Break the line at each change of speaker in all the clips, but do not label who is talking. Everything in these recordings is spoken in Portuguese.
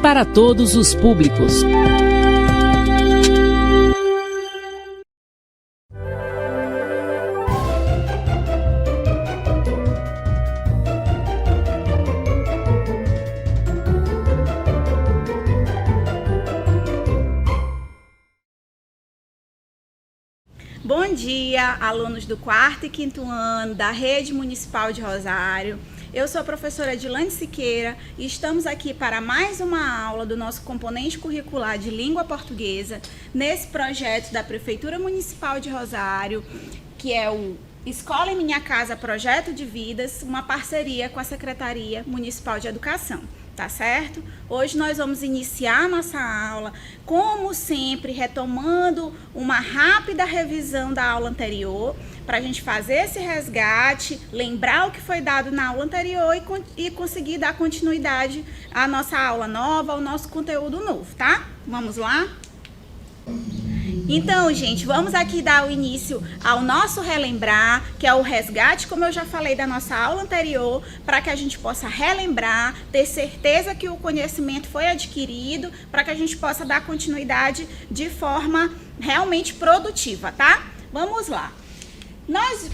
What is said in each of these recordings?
para todos os públicos.
Bom dia, alunos do 4º e 5º ano da Rede Municipal de Rosário. Eu sou a professora Edilane Siqueira e estamos aqui para mais uma aula do nosso componente curricular de língua portuguesa nesse projeto da Prefeitura Municipal de Rosário, que é o Escola em Minha Casa Projeto de Vidas, uma parceria com a Secretaria Municipal de Educação. Tá certo? Hoje nós vamos iniciar nossa aula, como sempre, retomando uma rápida revisão da aula anterior, para a gente fazer esse resgate, lembrar o que foi dado na aula anterior e conseguir dar continuidade à nossa aula nova, ao nosso conteúdo novo, tá? Vamos lá? Então, gente, vamos aqui dar o início ao nosso relembrar, que é o resgate, como eu já falei da nossa aula anterior, para que a gente possa relembrar, ter certeza que o conhecimento foi adquirido, para que a gente possa dar continuidade de forma realmente produtiva, tá? Vamos lá.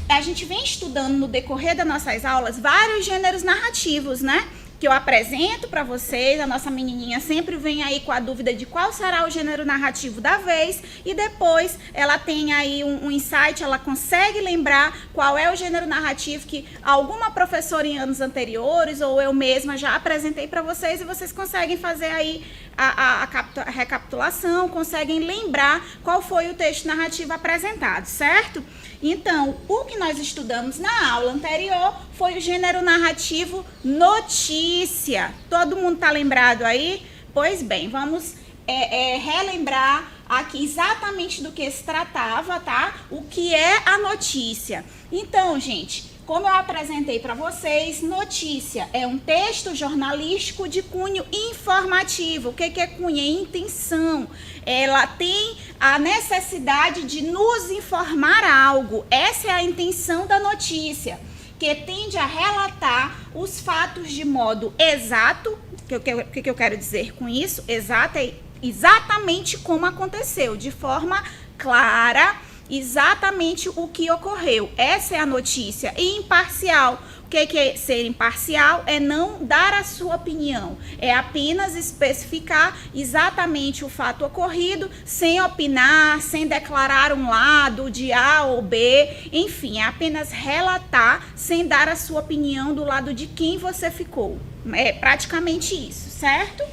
A gente vem estudando no decorrer das nossas aulas vários gêneros narrativos, né? Que eu apresento para vocês. A nossa menininha sempre vem aí com a dúvida de qual será o gênero narrativo da vez e depois ela tem aí um insight, ela consegue lembrar qual é o gênero narrativo que alguma professora em anos anteriores ou eu mesma já apresentei para vocês e vocês conseguem fazer aí a recapitulação, conseguem lembrar qual foi o texto narrativo apresentado, certo? Então, o que nós estudamos na aula anterior foi o gênero narrativo notícia. Todo mundo está lembrado aí? Pois bem, vamos relembrar aqui exatamente do que se tratava, tá? O que é a notícia. Então, gente, como eu apresentei para vocês, notícia é um texto jornalístico de cunho informativo. O que é cunho? É intenção. Ela tem a necessidade de nos informar algo. Essa é a intenção da notícia, que tende a relatar os fatos de modo exato. O que eu quero dizer com isso? Exato é exatamente como aconteceu, de forma clara, exatamente o que ocorreu. Essa é a notícia. E imparcial. O que é ser imparcial? É não dar a sua opinião. É apenas especificar exatamente o fato ocorrido, sem opinar, sem declarar um lado de A ou B. Enfim, é apenas relatar, sem dar a sua opinião do lado de quem você ficou. É praticamente isso, certo?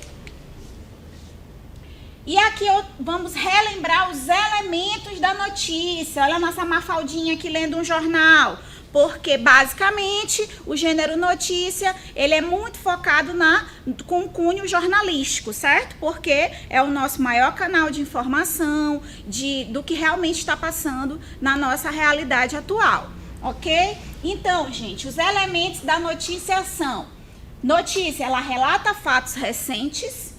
E aqui vamos relembrar os elementos da notícia. Olha a nossa Mafaldinha aqui lendo um jornal. Porque, basicamente, o gênero notícia, ele é muito focado com cunho jornalístico, certo? Porque é o nosso maior canal de informação do que realmente está passando na nossa realidade atual, ok? Então, gente, os elementos da notícia são: notícia, ela relata fatos recentes.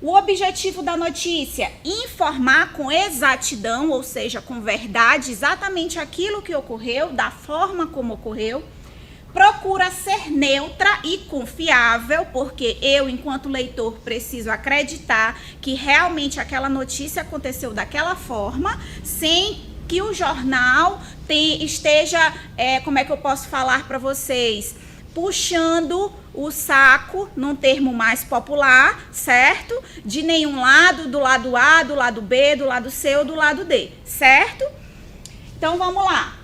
O objetivo da notícia, informar com exatidão, ou seja, com verdade, exatamente aquilo que ocorreu, da forma como ocorreu. Procura ser neutra e confiável, porque eu, enquanto leitor, preciso acreditar que realmente aquela notícia aconteceu daquela forma, sem que o jornal esteja, como é que eu posso falar para vocês, puxando o saco, num termo mais popular, certo? De nenhum lado, do lado A, do lado B, do lado C ou do lado D, certo? Então, vamos lá.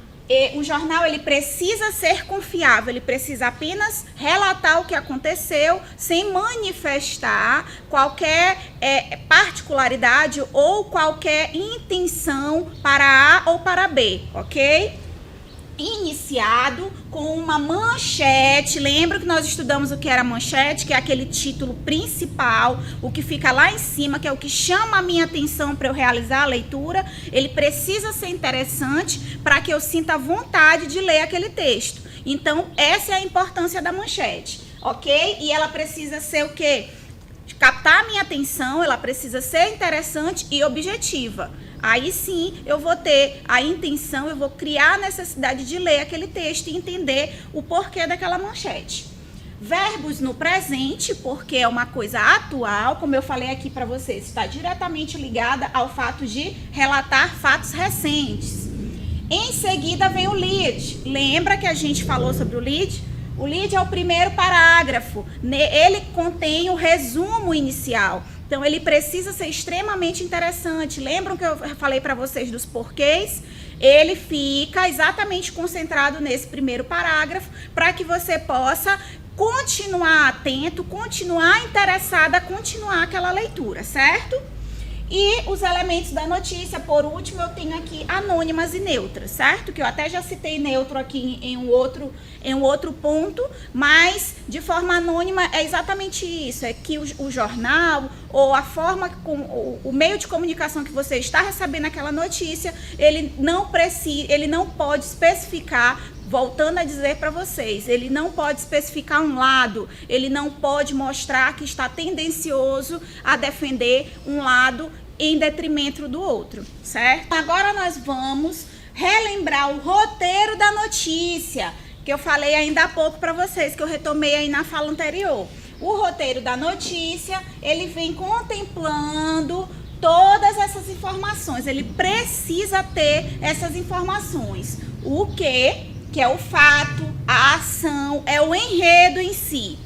O jornal, ele precisa ser confiável, ele precisa apenas relatar o que aconteceu, sem manifestar qualquer particularidade ou qualquer intenção para A ou para B, ok? Iniciado com uma manchete. Lembra que nós estudamos o que era manchete, que é aquele título principal, o que fica lá em cima, que é o que chama a minha atenção para eu realizar a leitura. Ele precisa ser interessante para que eu sinta vontade de ler aquele texto. Então, essa é a importância da manchete, ok? E ela precisa ser o quê? Captar a minha atenção, ela precisa ser interessante e objetiva. Aí sim eu vou ter a intenção, eu vou criar a necessidade de ler aquele texto e entender o porquê daquela manchete. Verbos no presente, porque é uma coisa atual, como eu falei aqui para vocês, está diretamente ligada ao fato de relatar fatos recentes. Em seguida vem o lead. Lembra que a gente falou sobre o lead? O lead é o primeiro parágrafo. Ele contém o resumo inicial. Então, ele precisa ser extremamente interessante. Lembram que eu falei para vocês dos porquês? Ele fica exatamente concentrado nesse primeiro parágrafo para que você possa continuar atento, continuar interessada, continuar aquela leitura, certo? E os elementos da notícia, por último, eu tenho aqui anônimas e neutras, certo? Que eu até já citei neutro aqui em um outro ponto, mas de forma anônima é exatamente isso, é que o jornal ou a forma, o meio de comunicação que você está recebendo aquela notícia, ele não pode especificar. Voltando a dizer para vocês, ele não pode especificar um lado, ele não pode mostrar que está tendencioso a defender um lado em detrimento do outro, certo? Agora nós vamos relembrar o roteiro da notícia, que eu falei ainda há pouco para vocês, que eu retomei aí na fala anterior. O roteiro da notícia, ele vem contemplando todas essas informações, ele precisa ter essas informações. O que é o fato, a ação, é o enredo em si.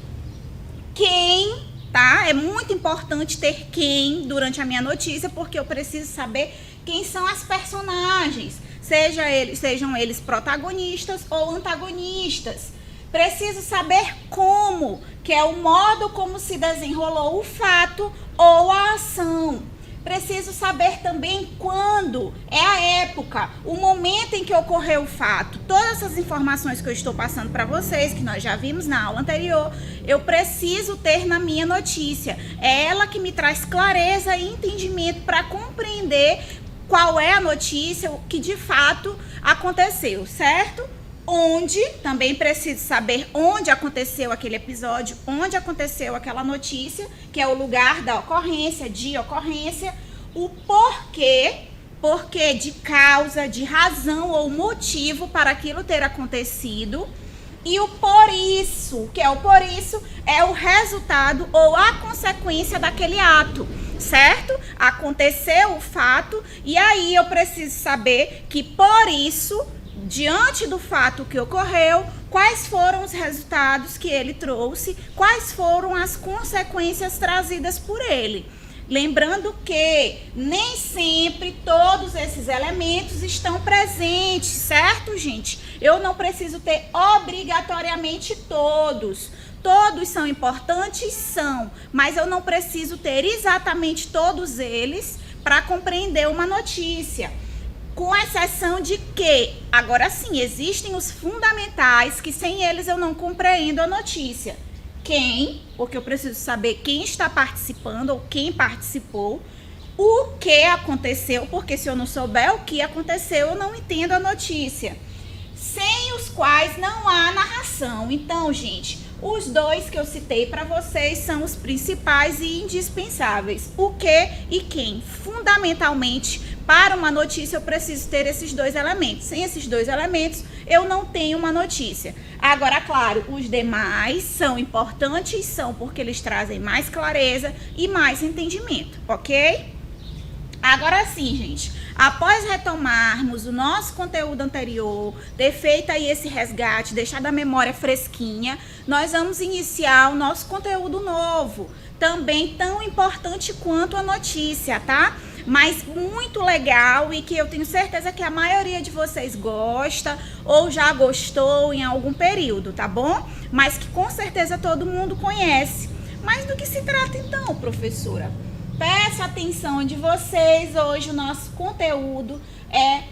Quem, tá? É muito importante ter quem durante a minha notícia, porque eu preciso saber quem são as personagens, sejam eles protagonistas ou antagonistas. Preciso saber como, que é o modo como se desenrolou o fato ou a ação. Preciso saber também quando, é a época, o momento em que ocorreu o fato. Todas essas informações que eu estou passando para vocês, que nós já vimos na aula anterior, eu preciso ter na minha notícia. É ela que me traz clareza e entendimento para compreender qual é a notícia, o que de fato aconteceu, certo? Onde, também preciso saber onde aconteceu aquele episódio, onde aconteceu aquela notícia, que é o lugar da ocorrência, de ocorrência, o porquê de causa, de razão ou motivo para aquilo ter acontecido, e o por isso, que é o por isso, é o resultado ou a consequência daquele ato, certo? Aconteceu o fato, e aí eu preciso saber que por isso, diante do fato que ocorreu, quais foram os resultados que ele trouxe, quais foram as consequências trazidas por ele. Lembrando que nem sempre todos esses elementos estão presentes, certo, gente? Eu não preciso ter obrigatoriamente todos. Todos são importantes, são, mas eu não preciso ter exatamente todos eles para compreender uma notícia. Com exceção de que, agora sim, existem os fundamentais que sem eles eu não compreendo a notícia. Quem, porque eu preciso saber quem está participando ou quem participou. O que aconteceu, porque se eu não souber o que aconteceu, eu não entendo a notícia. Sem os quais não há narração. Então, gente, os dois que eu citei para vocês são os principais e indispensáveis. O que e quem. Fundamentalmente, para uma notícia, eu preciso ter esses dois elementos. Sem esses dois elementos, eu não tenho uma notícia. Agora, claro, os demais são importantes, são porque eles trazem mais clareza e mais entendimento, ok? Agora sim, gente, após retomarmos o nosso conteúdo anterior, ter feito aí esse resgate, deixar da memória fresquinha, nós vamos iniciar o nosso conteúdo novo, também tão importante quanto a notícia, tá? Mas muito legal e que eu tenho certeza que a maioria de vocês gosta ou já gostou em algum período, tá bom? Mas que com certeza todo mundo conhece. Mas do que se trata então, professora? Peço a atenção de vocês. Hoje o nosso conteúdo é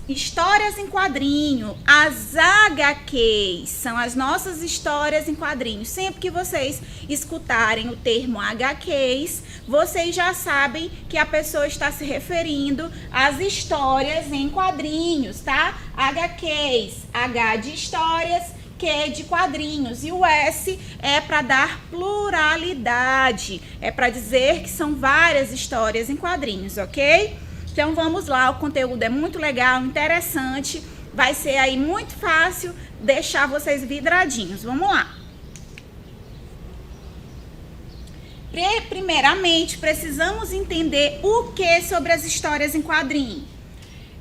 histórias em quadrinho. As HQs são as nossas histórias em quadrinhos. Sempre que vocês escutarem o termo HQs, vocês já sabem que a pessoa está se referindo às histórias em quadrinhos, tá? HQs, H de histórias, Q de quadrinhos, e o S é para dar pluralidade, é para dizer que são várias histórias em quadrinhos, ok? Então vamos lá, o conteúdo é muito legal, interessante, vai ser aí muito fácil deixar vocês vidradinhos. Vamos lá. Primeiramente, precisamos entender o que sobre as histórias em quadrinho.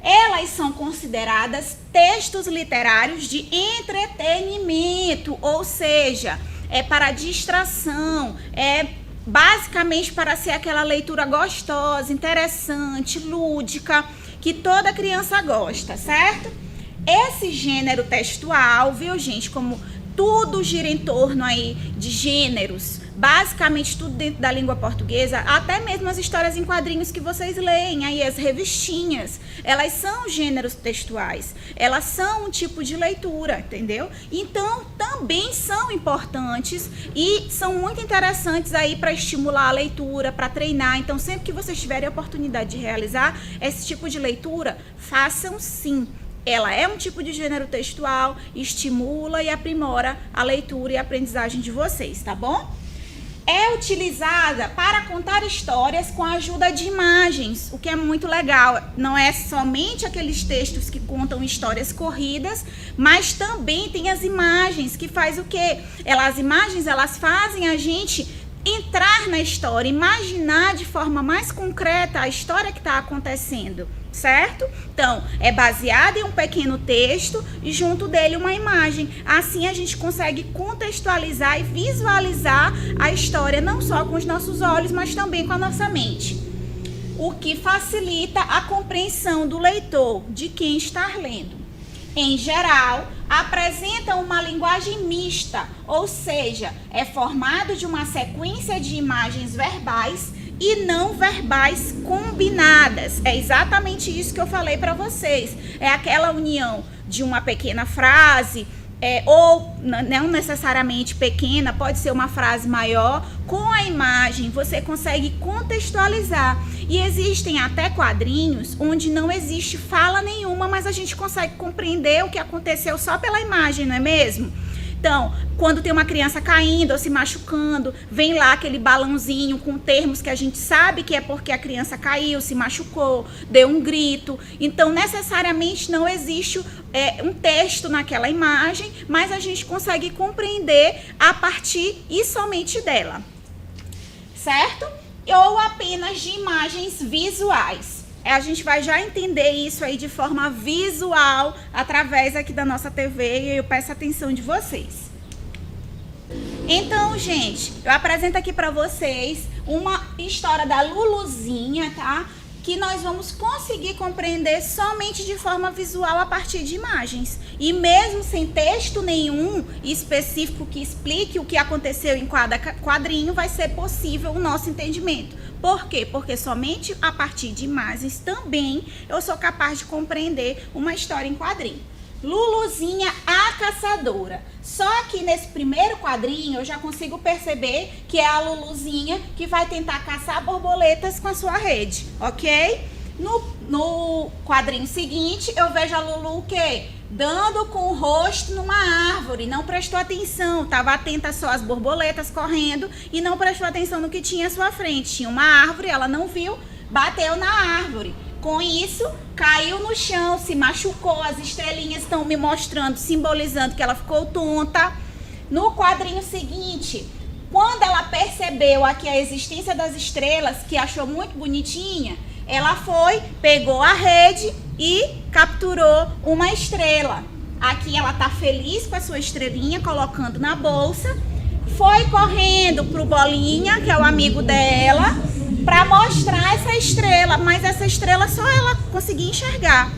Elas são consideradas textos literários de entretenimento, ou seja, é para distração, é basicamente para ser aquela leitura gostosa, interessante, lúdica, que toda criança gosta, certo? Esse gênero textual, viu, gente, como tudo gira em torno aí de gêneros, basicamente tudo dentro da língua portuguesa, até mesmo as histórias em quadrinhos que vocês leem, aí as revistinhas, elas são gêneros textuais, elas são um tipo de leitura, entendeu? Então, também são importantes e são muito interessantes aí para estimular a leitura, para treinar. Então, sempre que vocês tiverem a oportunidade de realizar esse tipo de leitura, façam sim. Ela é um tipo de gênero textual, estimula e aprimora a leitura e a aprendizagem de vocês, tá bom? É utilizada para contar histórias com a ajuda de imagens, o que é muito legal. Não é somente aqueles textos que contam histórias corridas, mas também tem as imagens, que faz o quê? As imagens, elas fazem a gente entrar na história, imaginar de forma mais concreta a história que está acontecendo, certo? Então, é baseado em um pequeno texto e junto dele uma imagem. Assim a gente consegue contextualizar e visualizar a história não só com os nossos olhos, mas também com a nossa mente. O que facilita a compreensão do leitor, de quem está lendo. Em geral, apresenta uma linguagem mista, ou seja, é formado de uma sequência de imagens verbais e não verbais combinadas. É exatamente isso que eu falei para vocês. É aquela união de uma pequena frase, ou não necessariamente pequena, pode ser uma frase maior, com a imagem você consegue contextualizar. E existem até quadrinhos onde não existe fala nenhuma, mas a gente consegue compreender o que aconteceu só pela imagem, não é mesmo? Então, quando tem uma criança caindo ou se machucando, vem lá aquele balãozinho com termos que a gente sabe que é porque a criança caiu, se machucou, deu um grito. Então, necessariamente não existe um texto naquela imagem, mas a gente consegue compreender a partir e somente dela, certo? Ou apenas de imagens visuais. A gente vai já entender isso aí de forma visual através aqui da nossa TV e eu peço a atenção de vocês. Então, gente, eu apresento aqui para vocês uma história da Luluzinha, tá? Que nós vamos conseguir compreender somente de forma visual a partir de imagens. E mesmo sem texto nenhum específico que explique o que aconteceu em cada quadrinho, vai ser possível o nosso entendimento. Por quê? Porque somente a partir de imagens também eu sou capaz de compreender uma história em quadrinho. Luluzinha, a caçadora. Só que nesse primeiro quadrinho eu já consigo perceber que é a Luluzinha que vai tentar caçar borboletas com a sua rede, ok? No quadrinho seguinte eu vejo a Lulu o quê? Dando com o rosto numa árvore, não prestou atenção, estava atenta só às borboletas correndo e não prestou atenção no que tinha à sua frente. Tinha uma árvore, ela não viu, bateu na árvore. Com isso, caiu no chão, se machucou, as estrelinhas estão me mostrando, simbolizando que ela ficou tonta. No quadrinho seguinte, quando ela percebeu aqui a existência das estrelas, que achou muito bonitinha, ela foi, pegou a rede e capturou uma estrela. Aqui ela tá feliz com a sua estrelinha, colocando na bolsa. Foi correndo pro Bolinha, que é o amigo dela, para mostrar essa estrela. Mas essa estrela só ela conseguia enxergar,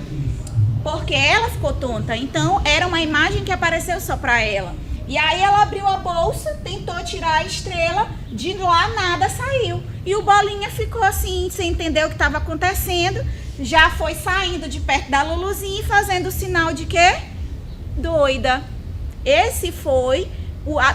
porque ela ficou tonta. Então era uma imagem que apareceu só para ela. E aí ela abriu a bolsa, tentou tirar a estrela, de lá nada saiu. E o Bolinha ficou assim, sem entender o que estava acontecendo. Já foi saindo de perto da Luluzinha e fazendo o sinal de quê? Doida. Esse foi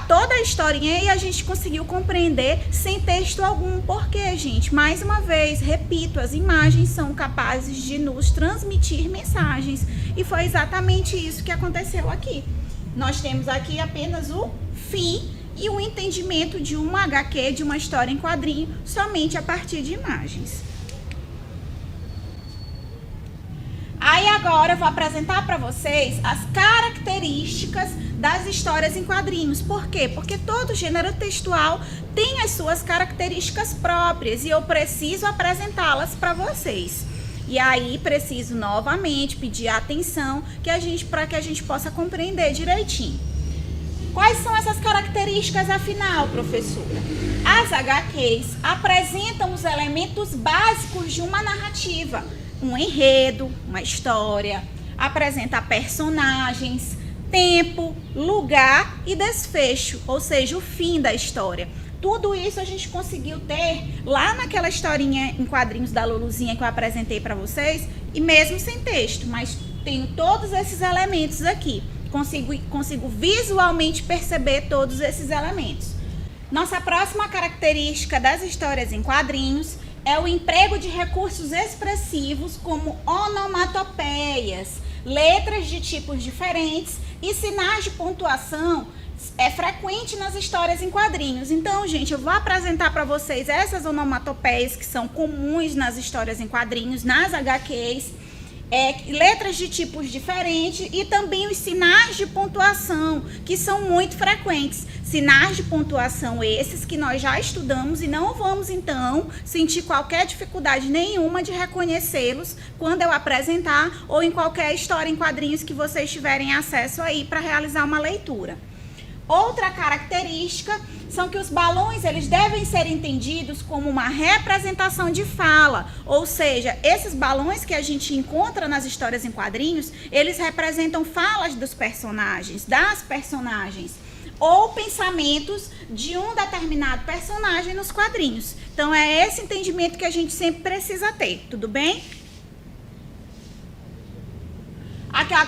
toda a historinha e a gente conseguiu compreender sem texto algum. Por quê, gente? Mais uma vez, repito, as imagens são capazes de nos transmitir mensagens. E foi exatamente isso que aconteceu aqui. Nós temos aqui apenas o fim e o entendimento de uma HQ, de uma história em quadrinho, somente a partir de imagens. Aí agora agora eu vou apresentar para vocês as características das histórias em quadrinhos. Por quê? Porque todo gênero textual tem as suas características próprias e eu preciso apresentá-las para vocês. E aí preciso novamente pedir atenção para que a gente possa compreender direitinho. Quais são essas características afinal, professora? As HQs apresentam os elementos básicos de uma narrativa. Um enredo, uma história, apresenta personagens, tempo, lugar e desfecho, ou seja, o fim da história. Tudo isso a gente conseguiu ter lá naquela historinha em quadrinhos da Luluzinha que eu apresentei para vocês, e mesmo sem texto, mas tenho todos esses elementos aqui. Consigo visualmente perceber todos esses elementos. Nossa próxima característica das histórias em quadrinhos é o emprego de recursos expressivos como onomatopeias, letras de tipos diferentes e sinais de pontuação é frequente nas histórias em quadrinhos. Então, gente, eu vou apresentar para vocês essas onomatopeias que são comuns nas histórias em quadrinhos, nas HQs, letras de tipos diferentes e também os sinais de pontuação, que são muito frequentes. Sinais de pontuação esses que nós já estudamos e não vamos, então, sentir qualquer dificuldade nenhuma de reconhecê-los quando eu apresentar ou em qualquer história em quadrinhos que vocês tiverem acesso aí para realizar uma leitura. Outra característica são que os balões eles devem ser entendidos como uma representação de fala, ou seja, esses balões que a gente encontra nas histórias em quadrinhos, eles representam falas dos personagens, das personagens, ou pensamentos de um determinado personagem nos quadrinhos. Então é esse entendimento que a gente sempre precisa ter, tudo bem?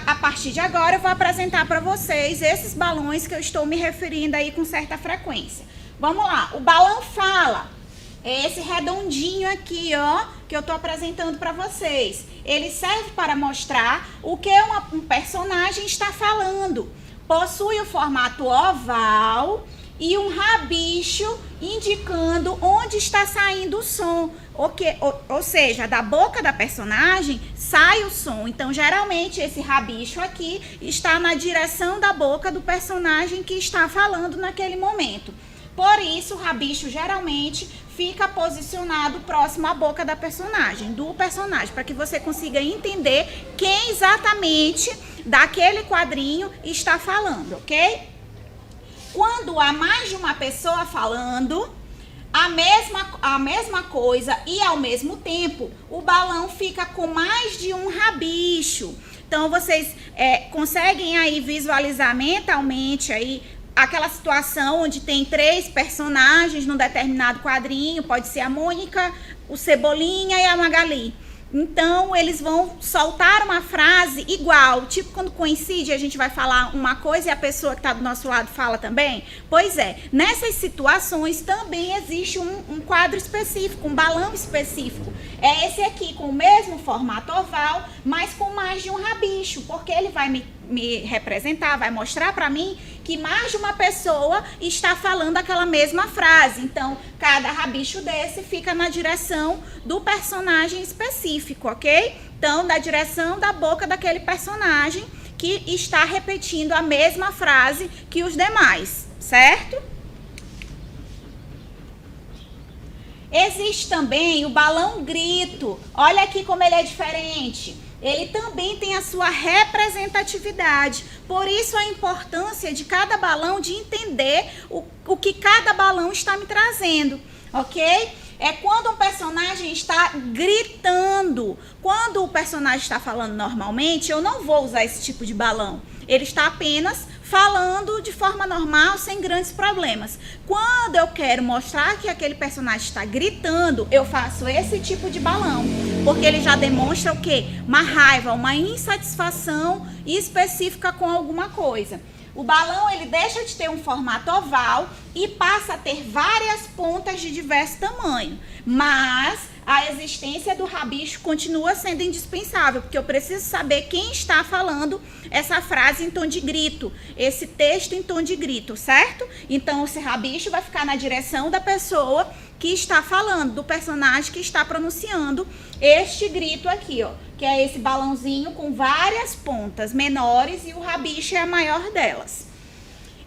A partir de agora eu vou apresentar para vocês esses balões que eu estou me referindo aí com certa frequência. Vamos lá, o balão fala, é esse redondinho aqui, ó, que eu estou apresentando para vocês. Ele serve para mostrar o que um personagem está falando. Possui o formato oval e um rabicho indicando onde está saindo o som. Ou seja, da boca da personagem sai o som. Então, geralmente, esse rabicho aqui está na direção da boca do personagem que está falando naquele momento. Por isso, o rabicho geralmente fica posicionado próximo à boca da personagem, para que você consiga entender quem exatamente daquele quadrinho está falando, ok? Quando há mais de uma pessoa falando a mesma coisa e ao mesmo tempo, o balão fica com mais de um rabicho. Então, vocês conseguem aí visualizar mentalmente aí aquela situação onde tem 3 personagens num determinado quadrinho, pode ser a Mônica, o Cebolinha e a Magali. Então, eles vão soltar uma frase igual, tipo quando coincide, a gente vai falar uma coisa e a pessoa que está do nosso lado fala também. Pois é, nessas situações também existe um quadro específico, um balão específico. É esse aqui, com o mesmo formato oval, mas com mais de um rabicho, porque ele vai me representar, vai mostrar para mim que mais de uma pessoa está falando aquela mesma frase. Então, cada rabicho desse fica na direção do personagem específico, ok? Então, da direção da boca daquele personagem que está repetindo a mesma frase que os demais, certo? Existe também o balão grito. Olha aqui como ele é diferente. Ele também tem a sua representatividade. Por isso a importância de cada balão, de entender o que cada balão está me trazendo, ok? É quando um personagem está gritando. Quando o personagem está falando normalmente, eu não vou usar esse tipo de balão. Ele está apenas falando de forma normal, sem grandes problemas. Quando eu quero mostrar que aquele personagem está gritando, eu faço esse tipo de balão, porque ele já demonstra o quê? Uma raiva, uma insatisfação específica com alguma coisa. O balão, ele deixa de ter um formato oval e passa a ter várias pontas de diverso tamanho, mas a existência do rabicho continua sendo indispensável, porque eu preciso saber quem está falando essa frase em tom de grito, esse texto em tom de grito, certo? Então, esse rabicho vai ficar na direção da pessoa que está falando, do personagem que está pronunciando este grito aqui, ó, que é esse balãozinho com várias pontas menores e o rabicho é a maior delas.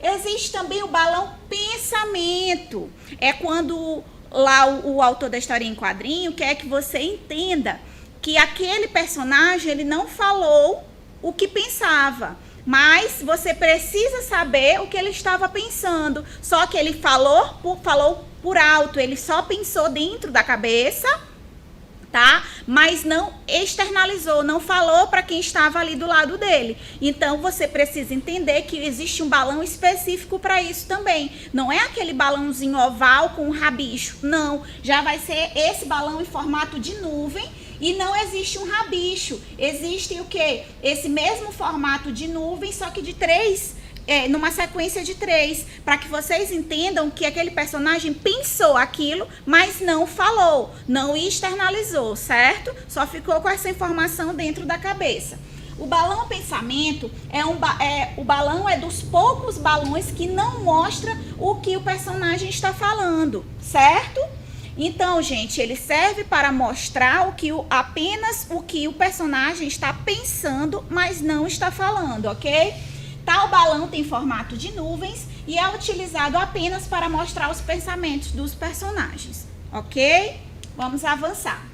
Existe também o balão pensamento, é quando lá o autor da historinha em quadrinho quer que você entenda que aquele personagem ele não falou o que pensava, mas você precisa saber o que ele estava pensando. Só que ele falou por alto, ele só pensou dentro da cabeça, tá? Mas não externalizou, não falou para quem estava ali do lado dele. Então, você precisa entender que existe um balão específico para isso também. Não é aquele balãozinho oval com um rabicho, não. Já vai ser esse balão em formato de nuvem e não existe um rabicho. Existe o quê? Esse mesmo formato de nuvem, só que de três, numa sequência de 3, para que vocês entendam que aquele personagem pensou aquilo, mas não falou, não externalizou, certo? Só ficou com essa informação dentro da cabeça. O balão pensamento o balão é dos poucos balões que não mostra o que o personagem está falando, certo? Então, gente, ele serve para mostrar apenas o que o personagem está pensando, mas não está falando, ok? Tal balão tem formato de nuvens e é utilizado apenas para mostrar os pensamentos dos personagens, ok? Vamos avançar.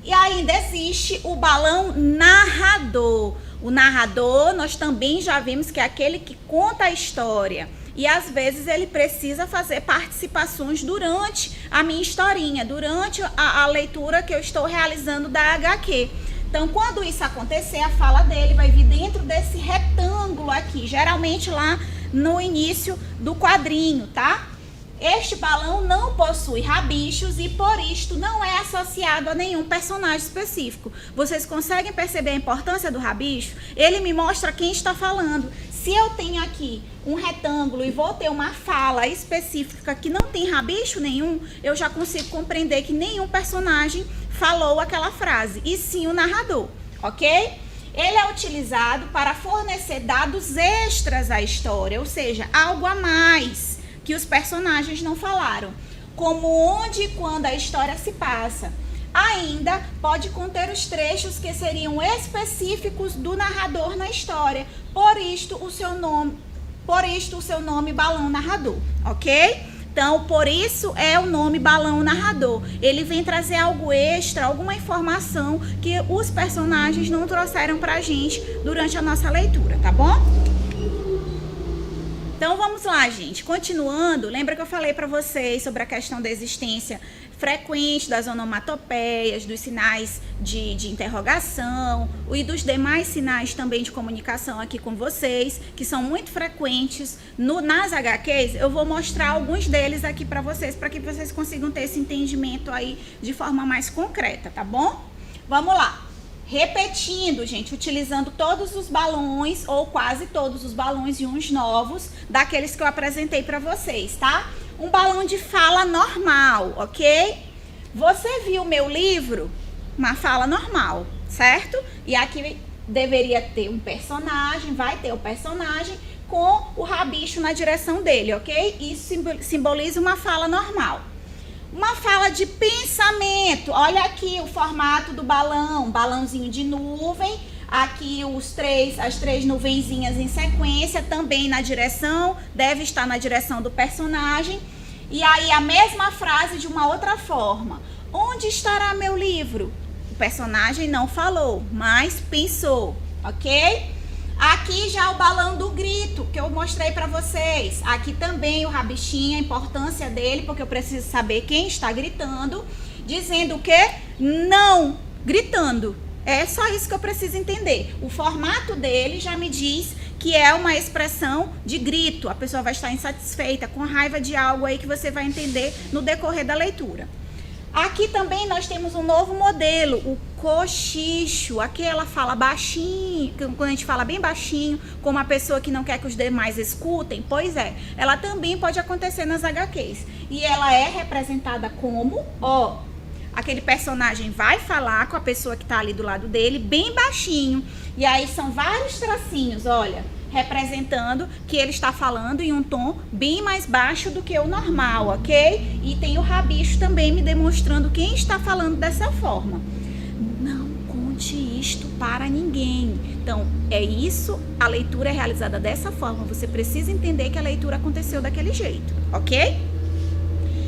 E ainda existe o balão narrador. O narrador, nós também já vimos que é aquele que conta a história. E às vezes ele precisa fazer participações durante a minha historinha, durante a leitura que eu estou realizando da HQ. Então, quando isso acontecer, a fala dele vai vir dentro desse retângulo aqui, geralmente lá no início do quadrinho, tá? Este balão não possui rabichos e, por isto, não é associado a nenhum personagem específico. Vocês conseguem perceber a importância do rabicho? Ele me mostra quem está falando. Se eu tenho aqui um retângulo e vou ter uma fala específica que não tem rabicho nenhum, eu já consigo compreender que nenhum personagem falou aquela frase, e sim o narrador, ok? Ele é utilizado para fornecer dados extras à história, ou seja, algo a mais que os personagens não falaram, como onde e quando a história se passa. Ainda pode conter os trechos que seriam específicos do narrador na história, por isto o seu nome balão narrador, ok? Então, por isso é o nome balão narrador. Ele vem trazer algo extra, alguma informação que os personagens não trouxeram pra gente durante a nossa leitura, tá bom? Então, vamos lá, gente. Continuando, lembra que eu falei para vocês sobre a questão da existência frequente das onomatopeias, dos sinais de interrogação e dos demais sinais também de comunicação aqui com vocês, que são muito frequentes nas HQs. Eu vou mostrar alguns deles aqui para que vocês consigam ter esse entendimento aí de forma mais concreta, tá bom? Vamos lá. Repetindo, gente, utilizando todos os balões, ou quase todos os balões e uns novos, daqueles que eu apresentei para vocês, tá? Um balão de fala normal, ok? Você viu o meu livro? Uma fala normal, certo? E aqui deveria ter um personagem, vai ter o personagem com o rabicho na direção dele, ok? Isso simboliza uma fala normal. Uma fala de pensamento, olha aqui o formato do balão, balãozinho de nuvem, aqui as três nuvenzinhas em sequência, também na direção, deve estar na direção do personagem. E aí a mesma frase de uma outra forma, onde estará meu livro? O personagem não falou, mas pensou, ok? Aqui já o balão do grito, que eu mostrei para vocês. Aqui também o rabichinho, a importância dele, porque eu preciso saber quem está gritando. Dizendo o quê? Não, gritando. É só isso que eu preciso entender. O formato dele já me diz que é uma expressão de grito. A pessoa vai estar insatisfeita, com raiva de algo aí que você vai entender no decorrer da leitura. Aqui também nós temos um novo modelo, o cochicho. Aqui ela fala baixinho, quando a gente fala bem baixinho, com uma pessoa que não quer que os demais escutem, pois é, ela também pode acontecer nas HQs. E ela é representada como, ó, aquele personagem vai falar com a pessoa que tá ali do lado dele, bem baixinho, e aí são vários tracinhos, olha, representando que ele está falando em um tom bem mais baixo do que o normal, ok? E tem o rabicho também me demonstrando quem está falando dessa forma. Não conte isto para ninguém. Então, é isso, a leitura é realizada dessa forma. Você precisa entender que a leitura aconteceu daquele jeito, ok?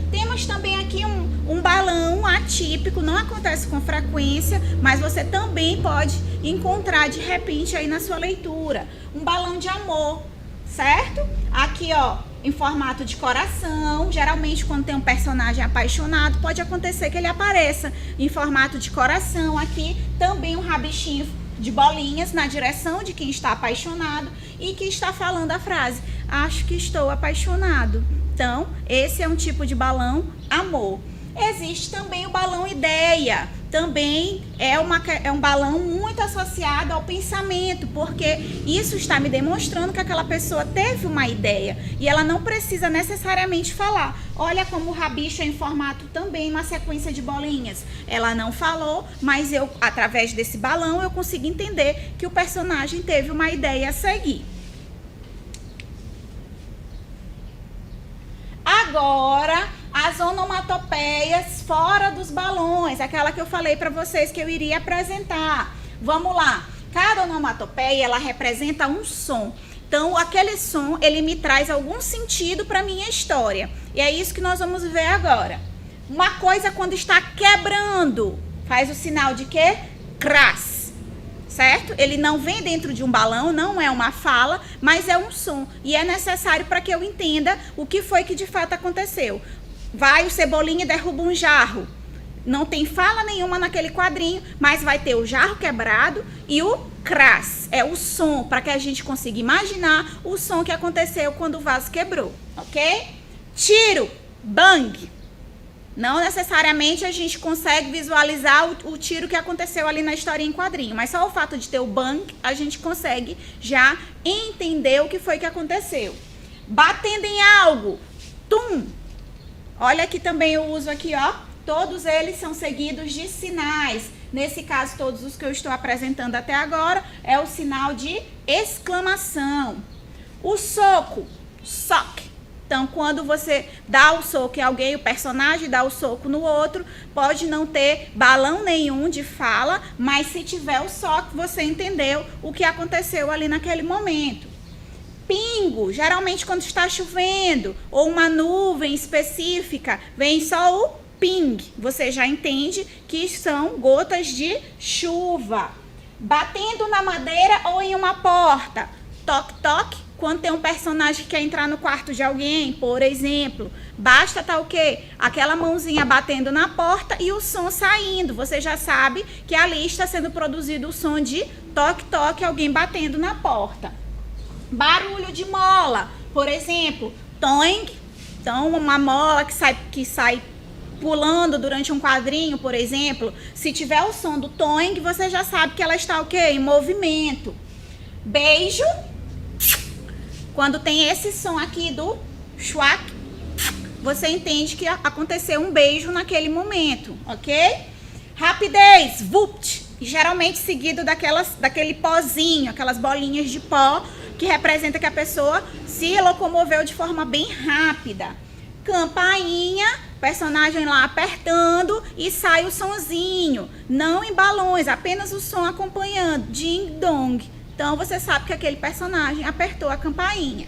Temos também aqui um balão atípico, não acontece com frequência, mas você também pode encontrar de repente aí na sua leitura. Um balão de amor, certo? Aqui, ó, em formato de coração. Geralmente, quando tem um personagem apaixonado, pode acontecer que ele apareça em formato de coração. Aqui também um rabichinho de bolinhas na direção de quem está apaixonado e que está falando a frase: acho que estou apaixonado. Então, esse é um tipo de balão amor. Existe também o balão ideia. Também é um balão muito associado ao pensamento, porque isso está me demonstrando que aquela pessoa teve uma ideia e ela não precisa necessariamente falar. Olha como o rabicho é em formato também, uma sequência de bolinhas. Ela não falou, mas eu, através desse balão, eu consigo entender que o personagem teve uma ideia a seguir. Agora, as onomatopeias fora dos balões, aquela que eu falei para vocês que eu iria apresentar. Vamos lá. Cada onomatopeia, ela representa um som. Então, aquele som, ele me traz algum sentido para minha história. E é isso que nós vamos ver agora. Uma coisa quando está quebrando, faz o sinal de quê? Cras. Certo? Ele não vem dentro de um balão, não é uma fala, mas é um som. E é necessário para que eu entenda o que foi que de fato aconteceu. Vai o Cebolinha e derruba um jarro. Não tem fala nenhuma naquele quadrinho, mas vai ter o jarro quebrado e o cras. É o som, para que a gente consiga imaginar o som que aconteceu quando o vaso quebrou, ok? Tiro, bang. Não necessariamente a gente consegue visualizar o tiro que aconteceu ali na historinha em quadrinho, mas só o fato de ter o bang, a gente consegue já entender o que foi que aconteceu. Batendo em algo, tum. Olha aqui também eu uso aqui, ó. Todos eles são seguidos de sinais. Nesse caso, todos os que eu estou apresentando até agora é o sinal de exclamação. O soco, sock. Então, quando você dá o soco em alguém, o personagem dá o soco no outro, pode não ter balão nenhum de fala, mas se tiver o soco, você entendeu o que aconteceu ali naquele momento. Pingo, geralmente quando está chovendo, ou uma nuvem específica, vem só o ping. Você já entende que são gotas de chuva. Batendo na madeira ou em uma porta. Toque, toque. Quando tem um personagem que quer entrar no quarto de alguém, por exemplo, basta tá o quê? Aquela mãozinha batendo na porta e o som saindo. Você já sabe que ali está sendo produzido o som de toque, toque, alguém batendo na porta. Barulho de mola, por exemplo, toing. Então, uma mola que sai pulando durante um quadrinho, por exemplo. Se tiver o som do toing, você já sabe que ela está o quê? Em movimento. Beijo. Quando tem esse som aqui do schwack, você entende que aconteceu um beijo naquele momento, ok? Rapidez, vupt, geralmente seguido daquele pozinho, aquelas bolinhas de pó, que representa que a pessoa se locomoveu de forma bem rápida. Campainha, personagem lá apertando e sai o sonzinho, não em balões, apenas o som acompanhando, ding dong. Então, você sabe que aquele personagem apertou a campainha.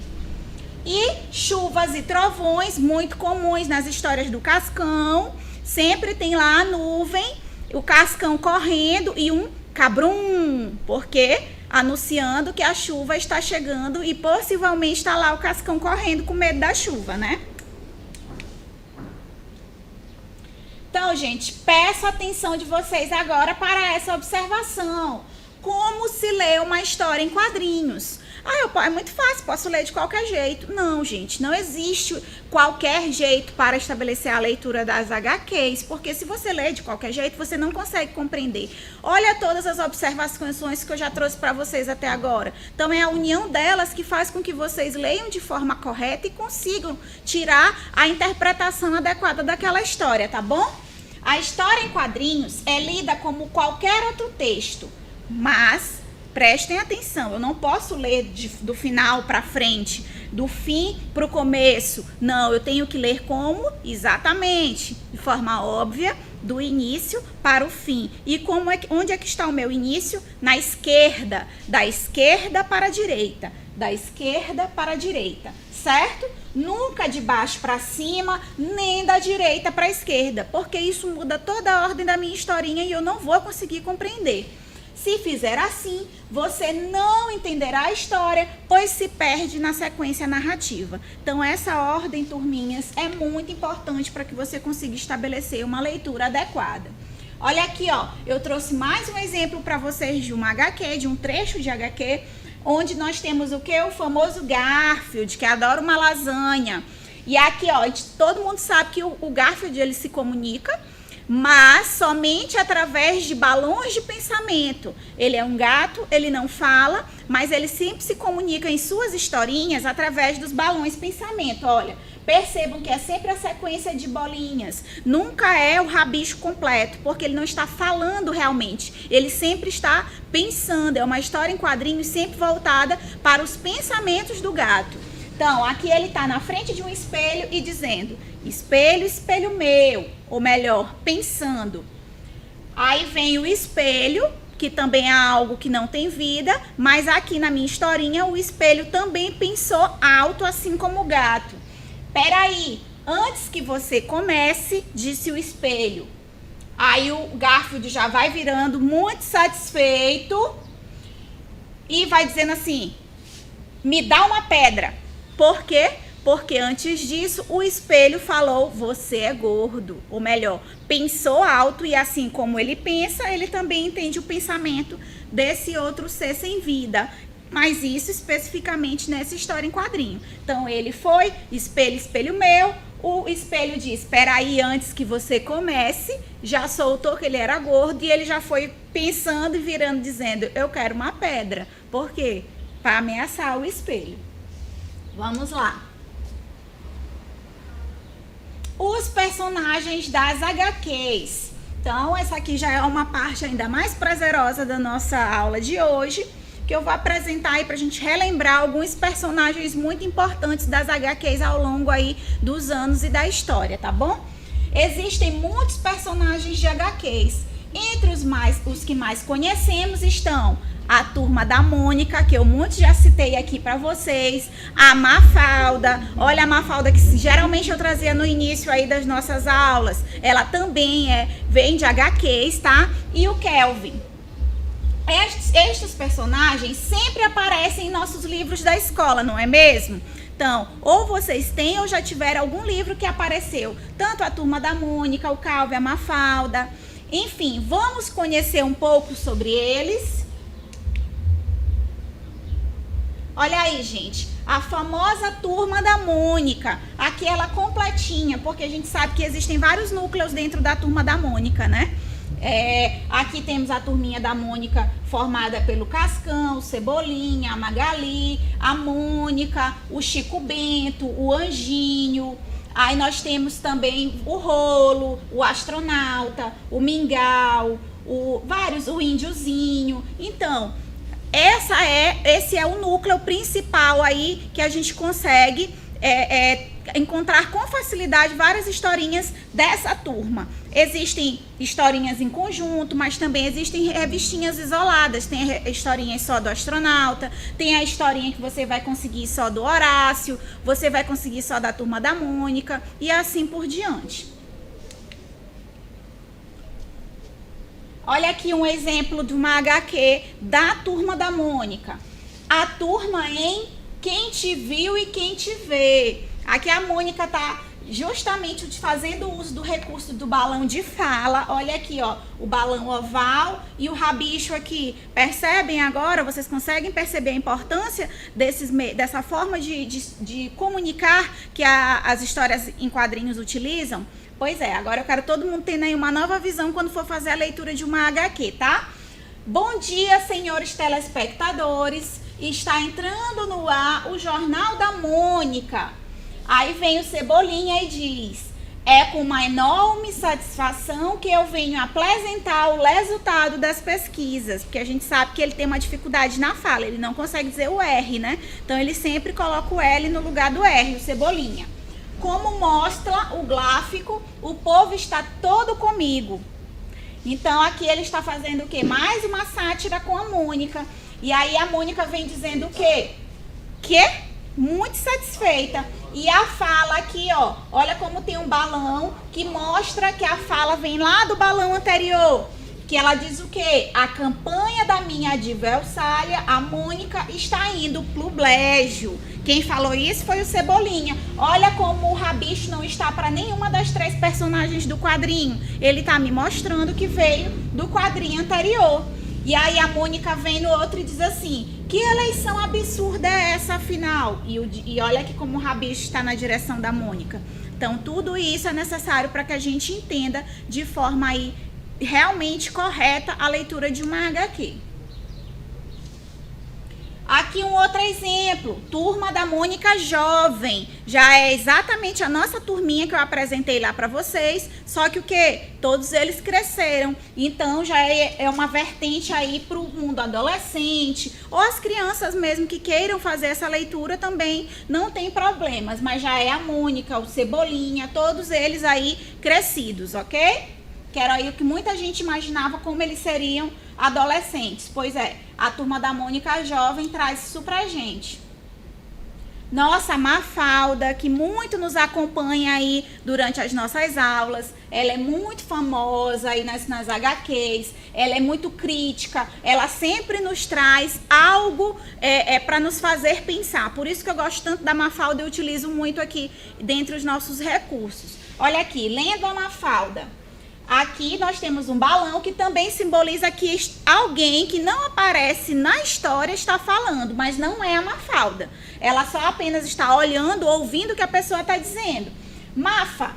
E chuvas e trovões, muito comuns nas histórias do Cascão. Sempre tem lá a nuvem, o Cascão correndo e um cabrum, porque anunciando que a chuva está chegando e possivelmente está lá o Cascão correndo com medo da chuva, né? Então, gente, peço a atenção de vocês agora para essa observação. Como se lê uma história em quadrinhos? É muito fácil, posso ler de qualquer jeito. Não, gente, não existe qualquer jeito para estabelecer a leitura das HQs, porque se você ler de qualquer jeito, você não consegue compreender. Olha todas as observações que eu já trouxe para vocês até agora. Então, é a união delas que faz com que vocês leiam de forma correta e consigam tirar a interpretação adequada daquela história, tá bom? A história em quadrinhos é lida como qualquer outro texto, mas prestem atenção, eu não posso ler do final para frente, do fim para o começo. Não, eu tenho que ler como? Exatamente, de forma óbvia, do início para o fim. E onde é que está o meu início? Na esquerda, da esquerda para a direita, da esquerda para a direita, certo? Nunca de baixo para cima, nem da direita para a esquerda, porque isso muda toda a ordem da minha historinha e eu não vou conseguir compreender. Se fizer assim, você não entenderá a história, pois se perde na sequência narrativa. Então, essa ordem, turminhas, é muito importante para que você consiga estabelecer uma leitura adequada. Olha aqui, ó, eu trouxe mais um exemplo para vocês de uma HQ, de um trecho de HQ, onde nós temos o que? O famoso Garfield, que adora uma lasanha. E aqui, ó, todo mundo sabe que o Garfield, ele se comunica, mas somente através de balões de pensamento. Ele é um gato, ele não fala, mas ele sempre se comunica em suas historinhas através dos balões de pensamento. Olha, percebam que é sempre a sequência de bolinhas, nunca é o rabicho completo, porque ele não está falando realmente, ele sempre está pensando. É uma história em quadrinhos sempre voltada para os pensamentos do gato. Então, aqui ele está na frente de um espelho e dizendo: espelho, espelho meu, ou melhor, pensando. Aí vem o espelho, que também é algo que não tem vida, mas aqui na minha historinha o espelho também pensou alto, assim como o gato. Peraí, antes que você comece, disse o espelho. Aí o Garfield já vai virando muito satisfeito e vai dizendo assim: me dá uma pedra. Por quê? Porque antes disso o espelho falou: você é gordo. Ou melhor, pensou alto, e assim como ele pensa, ele também entende o pensamento desse outro ser sem vida. Mas isso especificamente nessa história em quadrinho. Então ele foi: espelho, espelho meu. O espelho diz: espera aí, antes que você comece. Já soltou que ele era gordo e ele já foi pensando e virando, dizendo: eu quero uma pedra. Por quê? Para ameaçar o espelho. Vamos lá. Os personagens das HQs. Então, essa aqui já é uma parte ainda mais prazerosa da nossa aula de hoje, que eu vou apresentar aí pra gente relembrar alguns personagens muito importantes das HQs ao longo aí dos anos e da história, tá bom? Existem muitos personagens de HQs. Entre os que mais conhecemos estão a Turma da Mônica, que eu muito já citei aqui para vocês, a Mafalda. Olha a Mafalda, que geralmente eu trazia no início aí das nossas aulas, ela também vem de HQs, tá? E o Kelvin. Estes personagens sempre aparecem em nossos livros da escola, não é mesmo? Então, ou vocês têm ou já tiveram algum livro que apareceu, tanto a Turma da Mônica, o Calvin, a Mafalda. Enfim, vamos conhecer um pouco sobre eles. Olha aí, gente, a famosa Turma da Mônica, aquela completinha, porque a gente sabe que existem vários núcleos dentro da Turma da Mônica, né? Aqui temos a turminha da Mônica formada pelo Cascão, o Cebolinha, a Magali, a Mônica, o Chico Bento, o Anjinho. Aí nós temos também o Rolo, o Astronauta, o Mingau, o Índiozinho. Então, esse é o núcleo principal aí que a gente consegue encontrar com facilidade várias historinhas dessa turma. Existem historinhas em conjunto, mas também existem revistinhas isoladas. Tem historinhas só do Astronauta, tem a historinha que você vai conseguir só do Horácio, você vai conseguir só da Turma da Mônica e assim por diante. Olha aqui um exemplo de uma HQ da Turma da Mônica. A turma em Quem Te Viu e Quem Te Vê. Aqui a Mônica tá justamente fazendo uso do recurso do balão de fala. Olha aqui, ó, o balão oval e o rabicho aqui. Percebem agora? Vocês conseguem perceber a importância dessa forma de comunicar que as histórias em quadrinhos utilizam? Pois é, agora eu quero todo mundo tendo aí uma nova visão quando for fazer a leitura de uma HQ, tá? Bom dia, senhores telespectadores. Está entrando no ar o Jornal da Mônica. Aí vem o Cebolinha e diz: é com uma enorme satisfação que eu venho apresentar o resultado das pesquisas, porque a gente sabe que ele tem uma dificuldade na fala, ele não consegue dizer o R, né? Então ele sempre coloca o L no lugar do R, o Cebolinha. Como mostra o gráfico, o povo está todo comigo. Então aqui ele está fazendo o quê? Mais uma sátira com a Mônica. E aí a Mônica vem dizendo o quê? Que? Muito satisfeita. E a fala aqui, ó, olha como tem um balão que mostra que a fala vem lá do balão anterior. Que ela diz o quê? A campanha da minha adversária, a Mônica, está indo pro brejo. Quem falou isso foi o Cebolinha. Olha como o rabicho não está para nenhuma das 3 personagens do quadrinho. Ele tá me mostrando que veio do quadrinho anterior. E aí a Mônica vem no outro e diz assim: que eleição absurda é essa, afinal? E olha aqui como o rabicho está na direção da Mônica. Então tudo isso é necessário para que a gente entenda de forma aí realmente correta a leitura de uma HQ. Aqui um outro exemplo, Turma da Mônica Jovem. Já é exatamente a nossa turminha que eu apresentei lá para vocês, só que o quê? Todos eles cresceram, então já é uma vertente aí para o mundo adolescente, ou as crianças mesmo que queiram fazer essa leitura também não tem problemas, mas já é a Mônica, o Cebolinha, todos eles aí crescidos, ok? Que era aí o que muita gente imaginava como eles seriam adolescentes. Pois é, a Turma da Mônica Jovem traz isso pra gente. Nossa, Mafalda, que muito nos acompanha aí durante as nossas aulas, ela é muito famosa aí nas HQs, ela é muito crítica, ela sempre nos traz algo para nos fazer pensar. Por isso que eu gosto tanto da Mafalda e utilizo muito aqui dentre os nossos recursos. Olha aqui, lendo a Mafalda. Aqui nós temos um balão que também simboliza que alguém que não aparece na história está falando, mas não é a Mafalda. Ela só apenas está olhando, ouvindo o que a pessoa está dizendo. Mafa,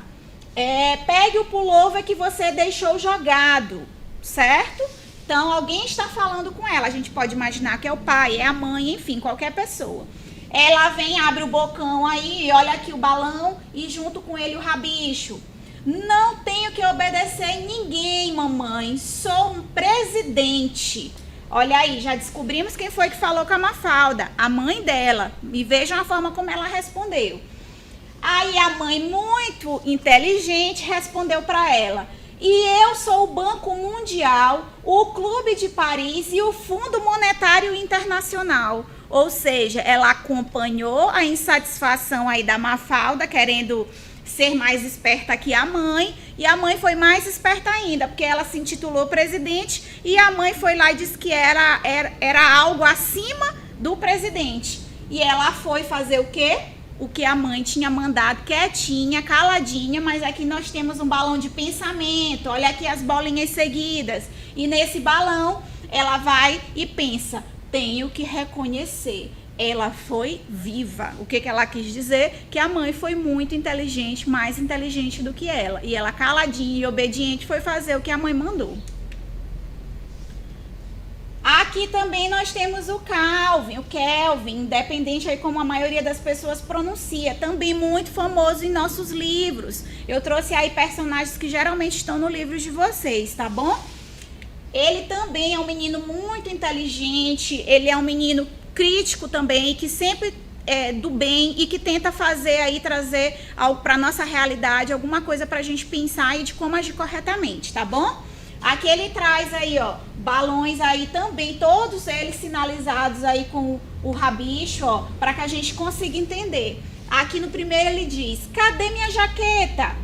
pegue o pullover que você deixou jogado, certo? Então alguém está falando com ela. A gente pode imaginar que é o pai, é a mãe, enfim, qualquer pessoa. Ela vem, abre o bocão aí, olha aqui o balão e junto com ele o rabicho. Não tenho que obedecer em ninguém, mamãe. Sou um presidente. Olha aí, já descobrimos quem foi que falou com a Mafalda. A mãe dela. E vejam a forma como ela respondeu. Aí a mãe, muito inteligente, respondeu para ela: e eu sou o Banco Mundial, o Clube de Paris e o Fundo Monetário Internacional. Ou seja, ela acompanhou a insatisfação aí da Mafalda, querendo ser mais esperta que a mãe, e a mãe foi mais esperta ainda, porque ela se intitulou presidente e a mãe foi lá e disse que era algo acima do presidente. E ela foi fazer o quê? O que a mãe tinha mandado, quietinha, caladinha, mas aqui nós temos um balão de pensamento, olha aqui as bolinhas seguidas, e nesse balão ela vai e pensa: tenho que reconhecer, ela foi viva. O que ela quis dizer? Que a mãe foi muito inteligente, mais inteligente do que ela. E ela, caladinha e obediente, foi fazer o que a mãe mandou. Aqui também nós temos o Kelvin, independente aí como a maioria das pessoas pronuncia, também muito famoso em nossos livros. Eu trouxe aí personagens que geralmente estão no livro de vocês, tá bom? Ele também é um menino muito inteligente, ele é um menino crítico também, que sempre é do bem e que tenta fazer aí, trazer para a nossa realidade alguma coisa para a gente pensar e de como agir corretamente, tá bom? Aqui ele traz aí, ó, balões aí também, todos eles sinalizados aí com o rabicho, ó, para que a gente consiga entender. Aqui no primeiro ele diz: cadê minha jaqueta?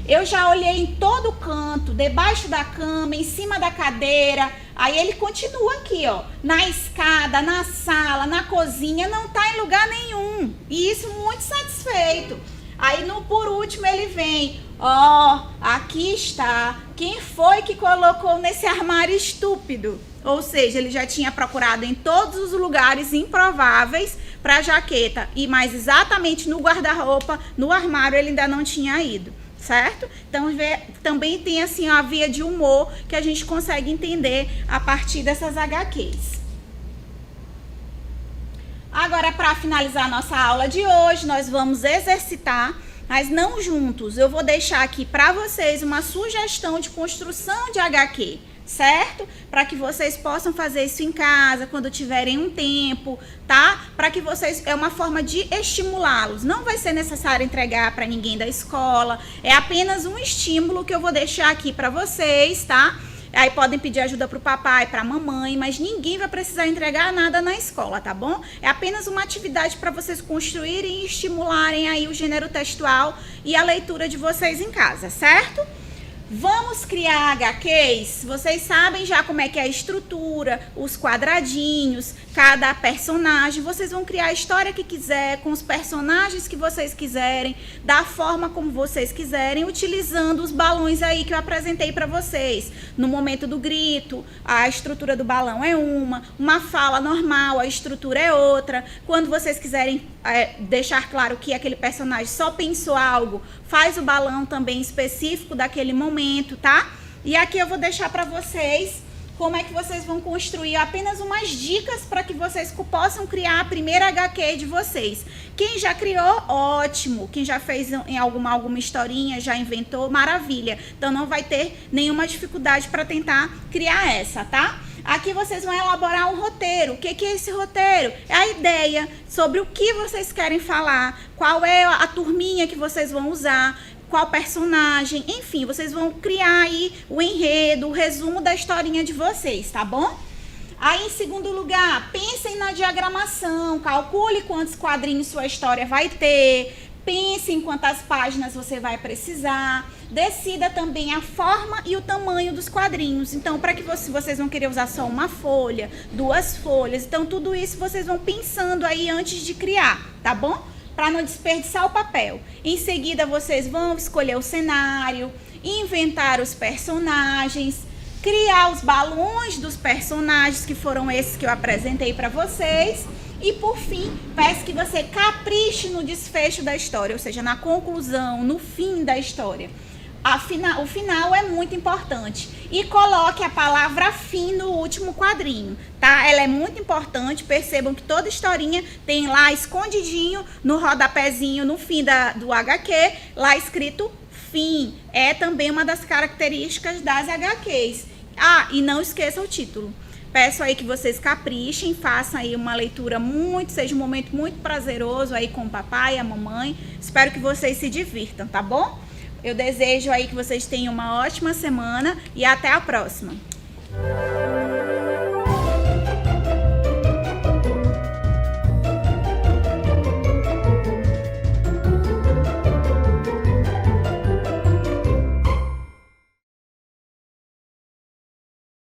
Eu já olhei em todo canto, debaixo da cama, em cima da cadeira. Aí ele continua aqui, ó, na escada, na sala, na cozinha, não tá em lugar nenhum. E isso muito satisfeito. Aí, por último, ele vem, ó, aqui está, quem foi que colocou nesse armário estúpido? Ou seja, ele já tinha procurado em todos os lugares improváveis para a jaqueta, mas exatamente no guarda-roupa, no armário, ele ainda não tinha ido, certo? Então, também tem assim a via de humor que a gente consegue entender a partir dessas HQs. Agora, para finalizar a nossa aula de hoje, nós vamos exercitar, mas não juntos. Eu vou deixar aqui para vocês uma sugestão de construção de HQ, certo? Para que vocês possam fazer isso em casa, quando tiverem um tempo, tá? Para que vocês, é uma forma de estimulá-los. Não vai ser necessário entregar para ninguém da escola, é apenas um estímulo que eu vou deixar aqui para vocês, tá? Aí podem pedir ajuda para o papai, para a mamãe, mas ninguém vai precisar entregar nada na escola, tá bom? É apenas uma atividade para vocês construírem e estimularem aí o gênero textual e a leitura de vocês em casa, certo? Vamos criar HQs? Vocês sabem já como é que é a estrutura, os quadradinhos, cada personagem. Vocês vão criar a história que quiser, com os personagens que vocês quiserem, da forma como vocês quiserem, utilizando os balões aí que eu apresentei para vocês. No momento do grito, a estrutura do balão é uma fala normal, a estrutura é outra. Quando vocês quiserem deixar claro que aquele personagem só pensou algo, faz o balão também específico daquele momento, tá? E aqui eu vou deixar para vocês como é que vocês vão construir apenas umas dicas para que vocês possam criar a primeira HQ de vocês. Quem já criou, ótimo. Quem já fez em alguma historinha, já inventou, maravilha. Então não vai ter nenhuma dificuldade para tentar criar essa, tá? Aqui vocês vão elaborar um roteiro. O que é esse roteiro? É a ideia sobre o que vocês querem falar, qual é a turminha que vocês vão usar, qual personagem, enfim, vocês vão criar aí o enredo, o resumo da historinha de vocês, tá bom? Aí, em segundo lugar, pensem na diagramação, calcule quantos quadrinhos sua história vai ter, pense em quantas páginas você vai precisar, decida também a forma e o tamanho dos quadrinhos. Então, para que vocês vão querer usar só uma folha, 2 folhas, então tudo isso vocês vão pensando aí antes de criar, tá bom? Para não desperdiçar o papel. Em seguida, vocês vão escolher o cenário, inventar os personagens, criar os balões dos personagens, que foram esses que eu apresentei para vocês. E, por fim, peço que você capriche no desfecho da história, ou seja, na conclusão, no fim da história. O final é muito importante. E coloque a palavra fim no último quadrinho, tá? Ela é muito importante. Percebam que toda historinha tem lá escondidinho no rodapézinho, no fim do HQ, lá escrito fim. É também uma das características das HQs. Ah, e não esqueça o título. Peço aí que vocês caprichem, façam aí uma leitura seja um momento muito prazeroso aí com o papai e a mamãe. Espero que vocês se divirtam, tá bom? Eu desejo aí que vocês tenham uma ótima semana e até a próxima.